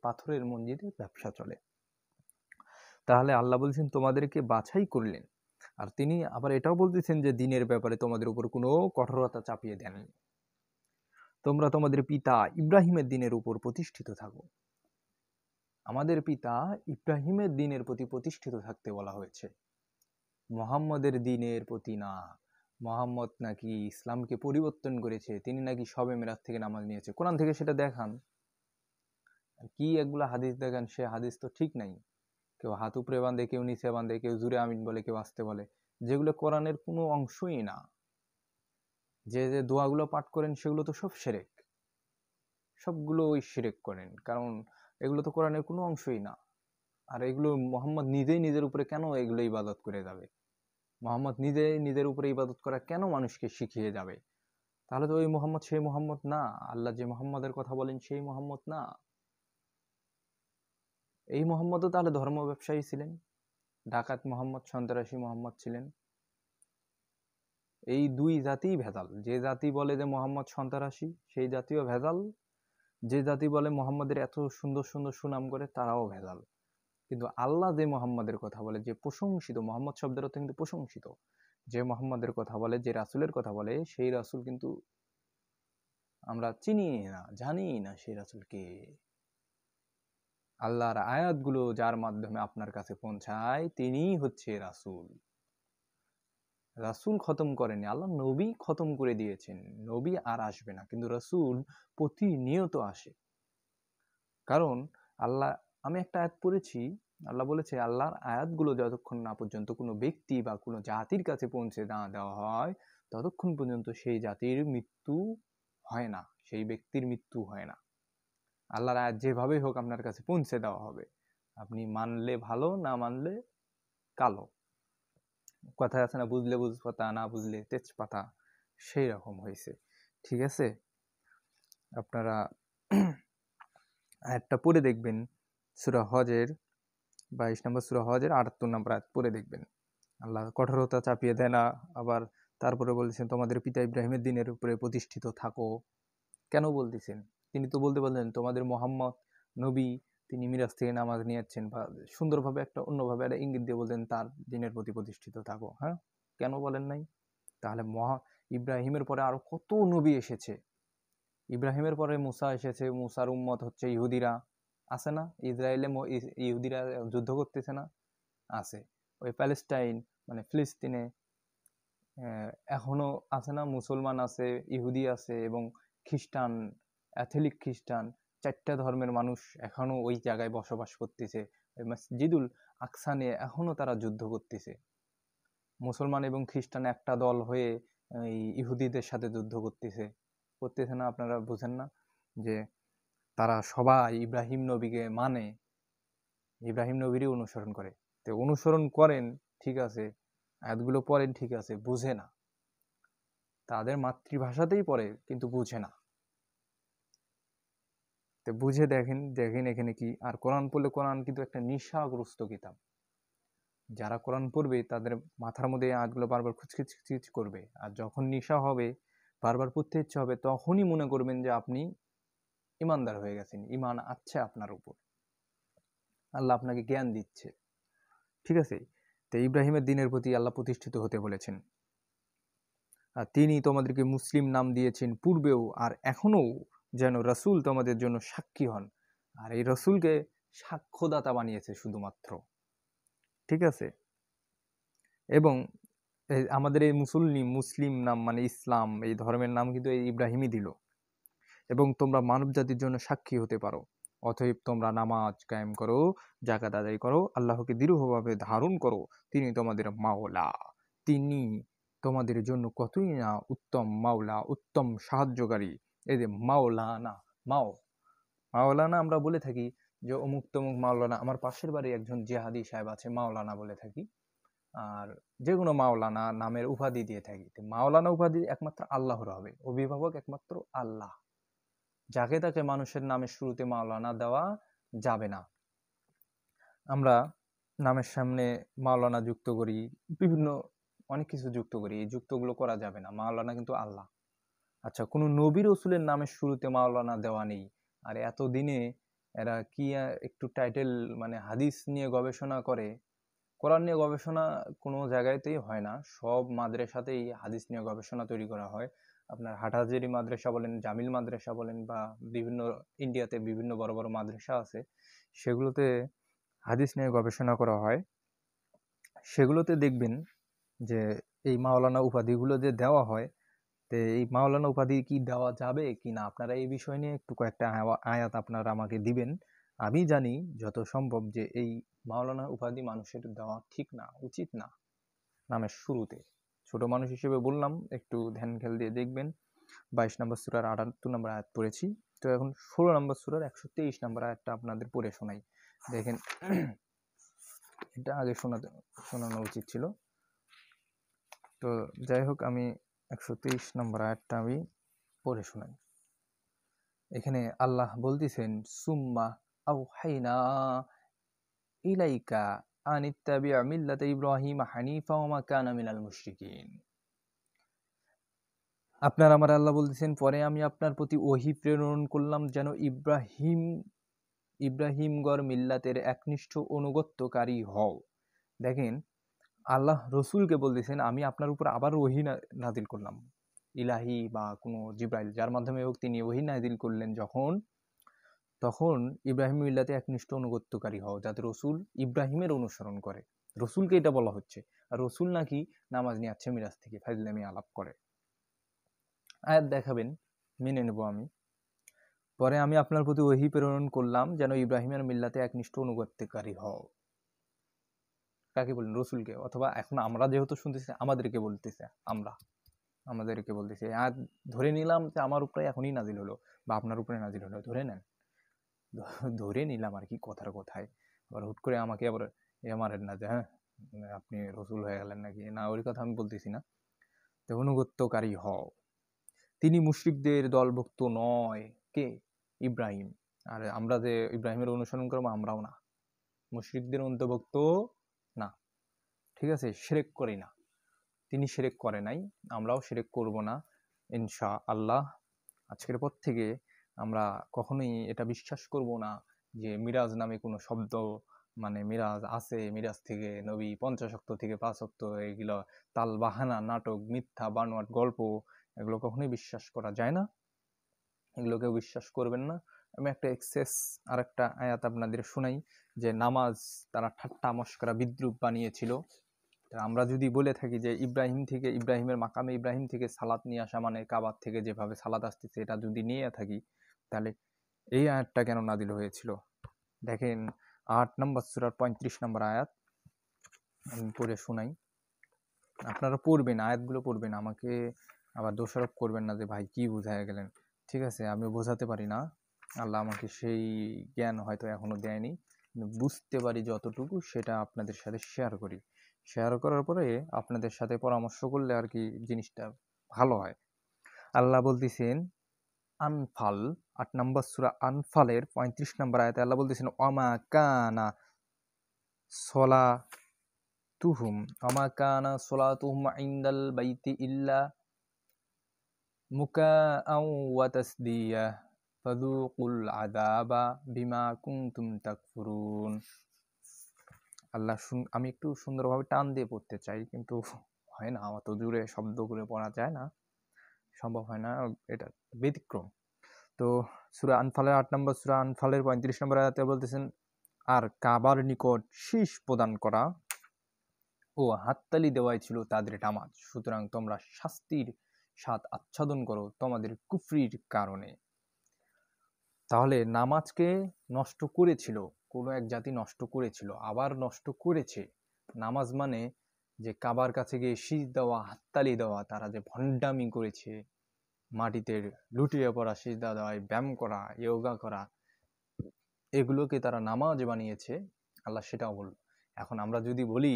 Speaker 1: পাথরের মসজিদে ব্যবসা চলে। তাহলে আল্লাহ বলছেন তোমাদেরকে বাছাই করলেন, আর তিনি আবার এটাও বলতেছেন যে দিনের ব্যাপারে তোমাদের উপর কোনো কঠোরতা চাপিয়ে দেননি। তোমরা তোমাদের পিতা ইব্রাহিমের দিনের উপর প্রতিষ্ঠিত থাকো। আমাদের পিতা ইব্রাহিমের দিনের প্রতি প্রতিষ্ঠিত থাকতে বলা হয়েছে, মুহাম্মদের দিনের প্রতি না। মুহাম্মদ নাকি ইসলামকে পরিবর্তন করেছে, তিনি নাকি শবে মেরাজ থেকে নামাজ নিয়েছে। কোরআন থেকে সেটা দেখান। কি এগুলা হাদিস দেখান, সে হাদিস তো ঠিক নাই। কেউ হাত উপরে বাঁধে, কেউ নিচে বাঁধে, কেউ জুড়ে আমিন বলে, কেউ আসতে বলে, যেগুলো কোরআনের কোনো অংশই না। যে যে দোয়াগুলো পাঠ করেন সেগুলো তো সব শিরক, সবগুলো ওই শিরক করেন, কারণ এগুলো তো কোরআনের কোনো অংশই না। আর এগুলো মোহাম্মদ নিজেই নিজের উপরে কেন এগুলো ইবাদত করে যাবে? মোহাম্মদ নিজেই নিজের উপরে ইবাদত করা কেন মানুষকে শিখিয়ে যাবে? তাহলে তো ওই মোহাম্মদ সেই মোহাম্মদ না। আল্লাহ যে মোহাম্মদের কথা বলেন সেই মোহাম্মদ না। এই মোহাম্মদও তাহলে ধর্ম ব্যবসায়ী ছিলেন, ডাকাত মোহাম্মদ, সন্ত্রাসী মোহাম্মদ ছিলেন। এই দুই জাতিই ভেজাল। যে জাতি বলে যে মোহাম্মদ সন্ত্রাসী, সেই জাতীয় ভেজাল। যে জাতি বলে মোহাম্মদের এত সুন্দর সুন্দর সুনাম করে, তারাও ভেজাল। কিন্তু আল্লাহ যে মোহাম্মদের কথা বলে, যে প্রশংসিত, মোহাম্মদ শব্দের অর্থ কিন্তু প্রশংসিত, যে মোহাম্মদের কথা বলে, যে রাসূলের কথা বলে, সেই রাসূল কিন্তু আমরা চিনি না, জানি না সেই রাসূল কে। আল্লাহর আয়াতগুলো যার মাধ্যমে আপনার কাছে পৌঁছায়, তিনিই হচ্ছে রাসূল। রাসূল খতম করেনি, আল্লাহ নবী খতম করে দিয়েছেন। নবী আর আসবে না, কিন্তু রাসূল প্রতিনিয়ত আসে। কারণ আল্লাহ, আমি একটা আয়াত পড়েছি, আল্লাহ বলেছে আল্লাহর আয়াতগুলো যতক্ষণ না পর্যন্ত কোনো ব্যক্তি বা কোনো জাতির কাছে পৌঁছে না দেওয়া হয়, ততক্ষণ পর্যন্ত সেই জাতির মৃত্যু হয় না, সেই ব্যক্তির মৃত্যু হয় না। আল্লাহর আয়াত যেভাবেই হোক আপনার কাছে পৌঁছে দেওয়া হবে, আপনি মানলে ভালো, না মানলে কালো। কথায় আছে না, বুঝলে বুঝপাতা, না বুঝলে তেজপাতা, সেই রকম হয়েছে। ঠিক আছে, আপনারা আয়াতটা পড়ে দেখবেন, সূরা হজের 22 নম্বর সূরা হজের 78 নম্বর আয়াত পড়ে দেখবেন। আল্লাহ কঠোরতা চাপিয়ে দেয় না, আবার তারপরে বলেছেন তোমাদের পিতা ইব্রাহিমের দিনের উপরে প্রতিষ্ঠিত থাকো। কেন বলতেছেন? তিনি তো বলতে পারলেন তোমাদের মোহাম্মদ নবী, তিনি মিরাজ থেকে নামাজ নিয়েছেন, বা সুন্দরভাবে একটা অন্যভাবে একটা ইঙ্গিত দিয়ে বলতেন তার দিনের প্রতি প্রতিষ্ঠিত থাকো। হ্যাঁ, কেন বলেন নাই? তাহলে ইব্রাহিমের পরে আরো কত নবী এসেছে। ইব্রাহিমের পরে মুসা এসেছে, মুসার উম্মত হচ্ছে ইহুদিরা, আছে না? ইসরায়েলে ইহুদিরা যুদ্ধ করতেছে না? আছে। ওই প্যালেস্টাইন মানে ফিলিস্তিনে এখনো আছে না? মুসলমান আছে, ইহুদি আছে, এবং খ্রিস্টান, ক্যাথলিক খ্রিস্টান, 4টা ধর্মের মানুষ এখনো ওই জায়গায় বসবাস করতেছে। ওই মসজিদুল আকসা নিয়ে এখনো তারা যুদ্ধ করতেছে। মুসলমান এবং খ্রিস্টান একটা দল হয়ে এই ইহুদিদের সাথে যুদ্ধ করতেছে, করতেছে না? আপনারা বুঝেন না যে তারা সবাই ইব্রাহিম নবীকে মানে, ইব্রাহিম নবীরই অনুসরণ করে? তো অনুসরণ করেন ঠিক আছে, আয়াতগুলো পড়েন ঠিক আছে, বুঝে না, তাদের মাতৃভাষাতেই পড়ে কিন্তু বুঝে না। তো বুঝে দেখেন, দেখেন এখানে কি। আর কোরআন পড়লে, কোরআন কিন্তু একটা নেশাগ্রস্ত কিতাব। যারা কোরআন পড়বে তাদের মাথার মধ্যে এই আয়াতগুলো বারবার খুচখিচ খিচখিচ করবে, আর যখন নেশা হবে, বারবার পড়তে ইচ্ছে হবে, তখনই মনে করবেন যে আপনি ইমানদার হয়ে গেছেন, ইমান আছে আপনার উপর, আল্লাহ আপনাকে জ্ঞান দিচ্ছে। ঠিক আছে, তো ইব্রাহিমের দিনের প্রতি আল্লাহ প্রতিষ্ঠিত হতে বলেছেন। আর তিনি তোমাদেরকে মুসলিম নাম দিয়েছেন পূর্বেও আর এখনো, যেন রাসূল তোমাদের জন্য সাক্ষী হন। আর এই রাসূলকে সাক্ষ্যদাতা বানিয়েছে শুধুমাত্র। ঠিক আছে, এবং আমাদের এই মুসলিম নাম মানে ইসলাম, এই ধর্মের নাম কিন্তু এই ইব্রাহিমই দিল। এবং তোমরা মানব জাতির জন্য সাক্ষী হতে পারো। অতএব তোমরা নামাজ কায়েম করো, যাকাত আদায় করো, আল্লাহকে দৃঢ়ভাবে ধারণ করো, তিনি তোমাদের মাওলা। তিনি তোমাদের জন্য কতই না উত্তম মাওলা, উত্তম সাহায্যকারী। এই যে মাওলানা, মাওলানা আমরা বলে থাকি যে অমুক তমুক মাওলানা। আমার পাশের বাড়ি একজন জিহাদি সাহেব আছে, মাওলানা বলে থাকি। আর যে কোনো মাওলানা নামের উপাধি দিয়ে থাকি। মাওলানা উপাধি একমাত্র আল্লাহর হবে, অভিভাবক একমাত্র আল্লাহ। যাকে তাকে মানুষের নামের শুরুতে মাওলানা দেওয়া যাবে না। আমরা নামের সামনে মাওলানা যুক্ত করি, বিভিন্ন অনেক কিছু যুক্ত করি, এই যুক্তগুলো করা যাবে না। মাওলানা কিন্তু আল্লাহ। আচ্ছা, কোনো নবী রাসূলের নামের শুরুতে মাওলানা দেওয়া নেই। আর এতদিনে এরা কি একটু টাইটেল মানে হাদিস নিয়ে গবেষণা করে, কোরআন নিয়ে গবেষণা কোনো জায়গাতেই হয় না। সব মাদ্রাসাতেই হাদিস নিয়ে গবেষণা তৈরি করা হয়। আপনার হাটহাজারী মাদ্রাসা বলেন, জামিল মাদ্রাসা বলেন, বা বিভিন্ন ইন্ডিয়াতে বিভিন্ন বড় বড় মাদ্রাসা আছে, সেগুলোতে হাদিস নিয়ে গবেষণা করা হয়। সেগুলোতে দেখবেন যে এই মাওলানা উপাধিগুলো যে দেওয়া হয়, তো এই মাওলানা উপাধি কি দেওয়া যাবে কি না, আপনারা এই বিষয় নিয়ে একটু কয়েকটা আয়াত আপনারা আমাকে দিবেন। আমি জানি যত সম্ভব যে এই মাওলানা উপাধি মানুষের দেওয়া ঠিক না, উচিত না নামের শুরুতে। ছোট মানুষ হিসেবে বললাম, একটু ধ্যান খেয়াল দিয়ে দেখবেন। 22 নম্বর সূরার 78 নম্বর আয়াত পড়েছি। তো এখন 16 নম্বর সূরার 123 নম্বর আয়াতটা আপনাদের পড়ে শোনাই। দেখেন, এটা আগে শোনানো উচিত ছিল। তো যাই হোক, আমি 123 নম্বর আয়াতটা আমি পড়ে শোনাই। এখানে আল্লাহ বলতেছেন, সুম্মা আওহাইনা ইলাইকা আনিত্তাবি' মিল্লাতা ইব্রাহিম হানিফা ওয়া মা কানা মিনাল মুশরিকিন। আপনার আমার আল্লাহ বলতেছেন, পরে আমি আপনার প্রতি ওহী প্রেরণ করলাম যেন ইব্রাহিমগর মিল্লাতের একনিষ্ঠ অনুগত্যকারী হও। দেখেন, আল্লাহ রসুলকে বলতেছেন, আমি আপনার উপর আবার ওহী নাজিল করলাম। ইলাহি বা কোনো জিব্রাইল, যার মাধ্যমে হোক, তিনি ওহী নাজিল করলেন তখন ইব্রাহিম মিল্লাতে একনিষ্ঠ অনুগত্যকারী হও, যাতে রসুল ইব্রাহিমের অনুসরণ করে। রসুলকে এটা বলা হচ্ছে। আর রসুল নাকি নামাজ নিয়ে আসছে মিরাজ থেকে, ফাইজলামি আলাপ করে। আয়াত দেখাবেন, মেনে নেব আমি। পরে আমি আপনার প্রতি ওহী প্রেরণ করলাম যেন ইব্রাহিমের মিল্লাতে একনিষ্ঠ অনুগত্যকারী হও। কাকে বলেন? রসুলকে। অথবা এখন আমরা যেহেতু শুনতেছি, আমাদেরকে বলতেছে। আয়াত ধরে নিলাম যে আমার উপরে এখনই নাজিল হলো বা আপনার উপরে নাজিল হলো, ধরে নেন, ধরে নিলাম আর কি, কথার কথায়। আবার হুট করে আমাকে আবার মারেন না যে হ্যাঁ আপনি রসুল হয়ে গেলেন নাকি, না, ওই কথা আমি বলতেছি না। তো অনুগত্যকারী হও। তিনি মুশরিকদের দলভুক্ত নয়। কে? ইব্রাহিম। আর আমরা যে ইব্রাহিমের অনুসরণ করবো, আমরাও না, মুশরিকদের অন্তর্ভুক্ত না। ঠিক আছে? শিরক করি না, তিনি শিরক করে নাই, আমরাও শিরক করব না ইনশাআল্লাহ। আজকের পর থেকে আমরা কখনোই এটা বিশ্বাস করব না যে মিরাজ নামে কোনো শব্দ, মানে মিরাজ আছে, মিরাজ থেকে নবী 50 ওয়াক্ত থেকে 5 ওয়াক্ত, এগুলো তাল বাহানা, নাটক, মিথ্যা বানোয়াট গল্প, এগুলো কখনোই বিশ্বাস করা যায় না। এগুলো কেউ বিশ্বাস করবেন না। আমি একটা আরেকটা আয়াত আপনাদের শোনাই, যে নামাজ তারা ঠাট্টা মশকরা বিদ্রুপ বানিয়েছিল। আমরা যদি বলে থাকি যে ইব্রাহিমের মাকামে ইব্রাহিম থেকে সালাত নিয়ে আসা মানে কাবার থেকে যেভাবে সালাত আসতেছে, এটা যদি নিয়ে থাকি, তাহলে এই আয়াতটা কেন নাজিল হয়েছিল? দেখেন, 8 নম্বর সূরার 35 নম্বর আয়াত আমি পড়ে শোনাই। আপনারা পড়বেন, আয়াতগুলো পড়বেন, আমাকে আবার দোষারোপ করবেন না যে ভাই কি বুঝায় গেলেন। ঠিক আছে, আমি বোঝাতে পারি না, আল্লাহ আমাকে সেই জ্ঞান হয়তো এখনো দেয়নি, বুঝতে পারি যতটুকু, সেটা আপনাদের সাথে শেয়ার করার পরে আপনাদের সাথে পরামর্শ করলে আর কি জিনিসটা ভালো হয়। আল্লাহ বলতেছেন, আনফাল 8 নম্বর সূরা আনফালের 35 নম্বর আয়াতে আল্লাহ বলতেছেন, ওয়ামা কানা সলাতুহুম ইনদাল বাইতি ইল্লা মুকাআন ওয়া তাসদিয়া ফাযুকুল আযাবা বিমা কুনতুম তাকফুরুন। আল্লাহ, আমি একটু সুন্দরভাবে টান দিয়ে পড়তে চাই, কিন্তু হয় না, অত জোরে শব্দ করে পড়া যায় না, সম্ভব হয় না, এটা ব্যতিক্রম। তো সূরা আনফালের 8 নম্বর সূরা আনফালের 35 নম্বর আয়াতে বলতেছেন, আর কাবার নিকট শীষ প্রদান করা ও হাততালি দেওয়াই ছিল তাদের নামাজ, সুতরাং তোমরা শাস্তির স্বাদ আচ্ছাদন করো তোমাদের কুফরির কারণে। তাহলে নামাজকে নষ্ট করেছিল, কোনো এক জাতি নষ্ট করেছিল, আবার নষ্ট করেছে। নামাজ মানে যে কাবার কাছে গিয়ে শীষ দেওয়া, হাততালি দেওয়া, তারা যে ভণ্ডামি করেছে, মাটিতে লুটিয়ে পড়া, সিজদা দেওয়া, ব্যায়াম করা, ইয়োগা করা, এগুলোকে তারা নামাজ বানিয়েছে, আল্লাহ সেটাও বলল। এখন আমরা যদি বলি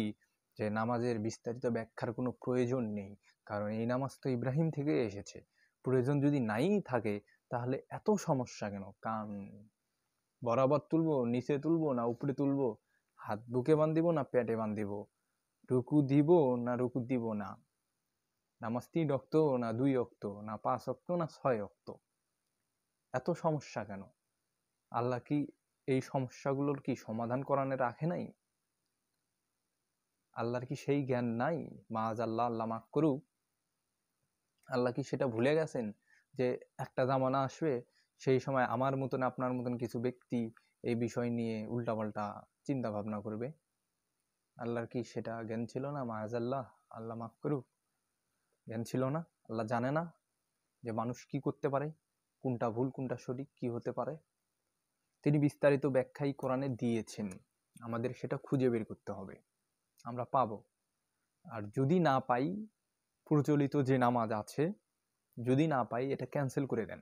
Speaker 1: যে নামাজের বিস্তারিত ব্যাখ্যার কোনো প্রয়োজন নেই, কারণ এই নামাজ তো ইব্রাহিম থেকে এসেছে, প্রয়োজন যদি নাই থাকে, তাহলে এত সমস্যা কেন? কান বরাবর তুলবো, নিচে তুলবো না উপরে তুলবো, হাত বুকে বান্ধিব না পেটে বান্ধিব, রুকু দিব না রুকু দিব না, নামাজ 3 ওয়াক্ত না 2 ওয়াক্ত না 5 ওয়াক্ত না 6 ওয়াক্ত, এত সমস্যা কেন? আল্লাহ কি এই সমস্যাগুলোর কি সমাধান কোরআনে রাখে নাই? আল্লাহর কি সেই জ্ঞান নাই? মাআজাল্লাহ, আল্লাহ মাফ করুক, আল্লাহ কি সেটা ভুলে গেছেন যে একটা জামানা আসবে সেই সময় আমার মতন আপনার মতন কিছু ব্যক্তি এই বিষয় নিয়ে উল্টাপাল্টা চিন্তা ভাবনা করবে? আল্লাহর কি সেটা জ্ঞান ছিল না? মাআযাল্লাহ, আল্লাহ মাফ করুক। জ্ঞান ছিল না? আল্লাহ জানে না যে মানুষ কি করতে পারে, কোনটা ভুল কোনটা সঠিক, কি হতে পারে? তিনি বিস্তারিত ব্যাখ্যাই কোরআনে দিয়েছেন, আমাদের সেটা খুঁজে বের করতে হবে, আমরা পাবো। আর যদি না পাই, প্রচলিত যে নামাজ আছে যদি না পাই, এটা ক্যান্সেল করে দেন,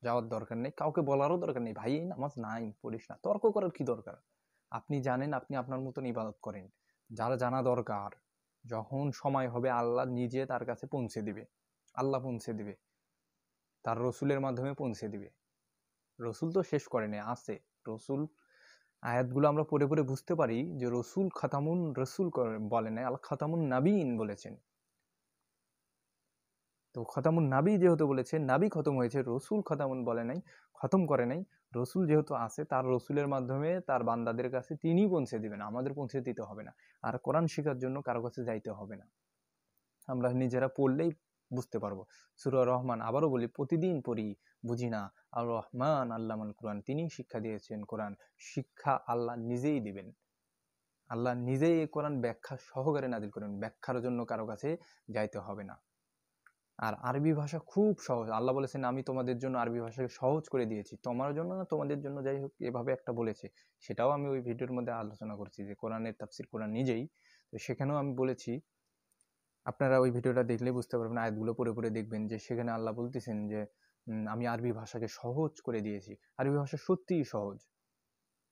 Speaker 1: যাওয়ার দরকার নেই, কাউকে বলারও দরকার নেই, ভাই এই নামাজ নাই পড়িস না, তর্ক করার কি দরকার? আপনি জানেন, আপনি আপনার মতন ইবাদত করেন। যারা জানা দরকার, যখন সময় হবে আল্লাহ নিজে তার কাছে পৌঁছে দিবে, আল্লাহ পৌঁছে দিবে, তার রসুলের মাধ্যমে পৌঁছে দিবে। রসুল তো শেষ করেনি, আছে রসুল। আয়াতগুলো আমরা পড়ে পড়ে বুঝতে পারি যে রসুল খাতামুন রসুল বলে নাই, আল্লাহ খাতামুন নাবিয়িন বলেছেন। তো খতামুন নাবি যেহেতু বলেছে, নাবি খতম হয়েছে, রসুল খতামুন বলে নাই, খতম করে নাই। রসুল যেহেতু আছে, তার রসুলের মাধ্যমে তার বান্দাদের কাছে তিনি পৌঁছে দিবেন, আমাদের পৌঁছে দিতে হবে না। আর কোরআন শেখার জন্য কারো কাছে যাইতে হবে না, আমরা নিজেরা পড়লেই বুঝতে পারবো। সূরা রহমান, আবারও বলি, প্রতিদিন পড়ি, বুঝি না। আর রহমান আল্লামাল কোরআন, তিনি শিক্ষা দিয়েছেন কোরআন। শিক্ষা আল্লাহ নিজেই দিবেন, আল্লাহ নিজেই এই কোরআন ব্যাখ্যা সহকারে নাজিল করেন, ব্যাখ্যার জন্য কারো কাছে যাইতে হবে না। আর আরবি ভাষা খুব সহজ, আল্লাহ বলেছেন আমি তোমাদের জন্য আরবি ভাষাকে সহজ করে দিয়েছি, তোমার জন্য না তোমাদের জন্য, যাই হোক এভাবে একটা বলেছে। সেটাও আমি ওই ভিডিওর মধ্যে আলোচনা করছি যে কোরআনের তাফসীর কোরআন নিজেই। তো সেখানেও আমি বলেছি, আপনারা ওই ভিডিওটা দেখলেই বুঝতে পারবেন, আয়াতগুলো পড়ে পড়ে দেখবেন যে সেখানে আল্লাহ বলতেছেন যে আমি আরবি ভাষাকে সহজ করে দিয়েছি। আরবি ভাষা সত্যিই সহজ,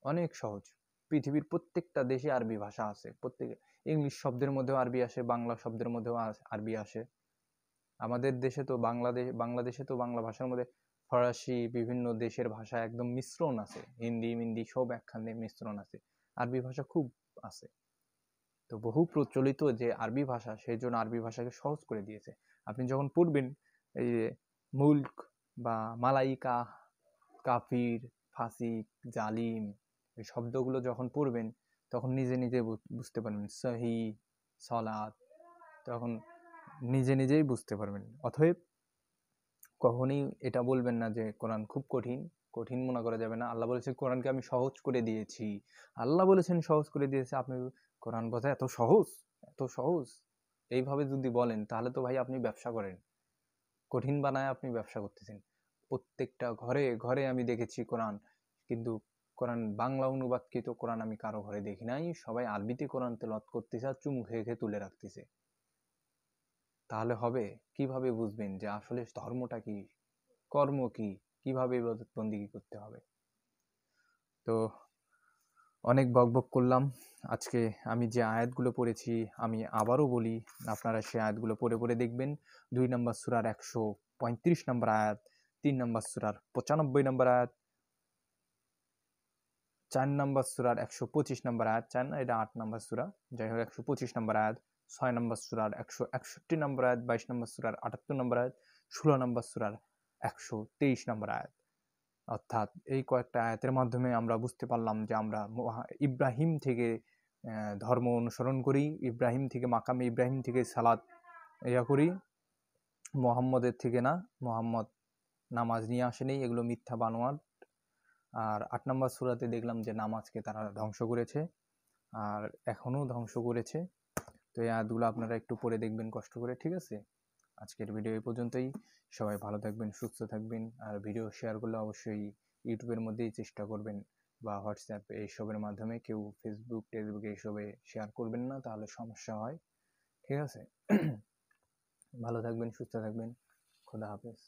Speaker 1: অনেক সহজ। পৃথিবীর প্রত্যেকটা দেশে আরবি ভাষা আছে, প্রত্যেক ইংলিশ শব্দের মধ্যেও আরবি আসে, বাংলা শব্দের মধ্যেও আরবি আসে। আমাদের দেশে তো বাংলাদেশে তো বাংলা ভাষার মধ্যে ফরাসি, বিভিন্ন দেশের ভাষা একদম মিশ্রণ আছে, হিন্দি মিন্দি সব একখানে মিশ্রণ আছে। আরবি ভাষা খুব আছে। তো বহু প্রচলিত যে আরবি ভাষা, সেই জন্য আরবি ভাষাকে সহজ করে দিয়েছে। আপনি যখন পড়বেন এই যে মুলক বা মালাইকা, কাফির, ফাসিক, জালিম, এই শব্দগুলো যখন পড়বেন, তখন নিজে নিজে বুঝতে পারবেন। সহি, সলাত, তখন নিজে নিজেই বুঝতে পারবেন। অতএব কখনই এটা বলবেন না যে কোরআন খুব কঠিন, কঠিন মনে করা যাবে না। আল্লাহ বলেছেন কোরআনকে আমি সহজ করে দিয়েছি, আল্লাহ বলেছেন সহজ করে দিয়েছে। আপনি কোরআন বোঝা এত সহজ, এত সহজ এইভাবে যদি বলেন, তাহলে তো ভাই আপনি ব্যবসা করেন, কঠিন বানায় আপনি ব্যবসা করতেছেন। প্রত্যেকটা ঘরে ঘরে আমি দেখেছি কোরআন, কিন্তু কোরআন বাংলা অনুবাদকৃত কোরআন আমি কারো ঘরে দেখি নাই, সবাই আরবিতে কোরআন তেলাওয়াত করতেছে আর চুমু খেয়ে খেয়ে তুলে রাখতেছে। তাহলে হবে? কিভাবে বুঝবেন যে আসলে ধর্মটা কি, কর্ম কি, কিভাবে ইবাদত বন্দেগী করতে হবে? তো অনেক বকবক করলাম আজকে। আমি যে আয়াতগুলো পড়েছি, আমি আবারও বলি, আপনারা সেই আয়াতগুলো পড়ে পড়ে দেখবেন। 2 নম্বর সূরার 135 নম্বর আয়াত, 3 নম্বর সূরার 95 নম্বর আয়াত, 4 নম্বর সূরার 125 নম্বর আয়াত, 4 না, এটা 8 নম্বর সূরা, যাই হোক 125 নম্বর আয়াত, 6 নম্বর সূরার 161 নম্বর আয়াত, 22 নম্বর সূরার 78 নম্বর আয়াত, 16 নম্বর সূরার 123 নম্বর আয়াত। অর্থাৎ এই কয়েকটা আয়াতের মাধ্যমে আমরা বুঝতে পারলাম যে আমরা ইব্রাহিম থেকে ধর্ম অনুসরণ করি, ইব্রাহিম থেকে, মাকামে ইব্রাহিম থেকে সালাত করি, মোহাম্মদের থেকে না। মোহাম্মদ নামাজ নিয়ে আসেনি, এগুলো মিথ্যা বানোয়াট। আর 8 নম্বর সূরাতে দেখলাম যে নামাজকে তারা ধ্বংস করেছে, আর এখনো ধ্বংস করেছে। তো এই আয়াতগুলো আপনারা একটু পড়ে দেখবেন কষ্ট করে, ঠিক আছে? আজকের ভিডিও এই পর্যন্তই। সবাই ভালো থাকবেন, সুস্থ থাকবেন। আর ভিডিও শেয়ার করলে অবশ্যই ইউটিউবের মধ্যেই চেষ্টা করবেন, বা হোয়াটসঅ্যাপ এইসবের মাধ্যমে, কেউ ফেসবুক টেসবুকে এইসবে শেয়ার করবেন না, তাহলে সমস্যা হয়, ঠিক আছে? ভালো থাকবেন, সুস্থ থাকবেন, খোদা হাফেজ।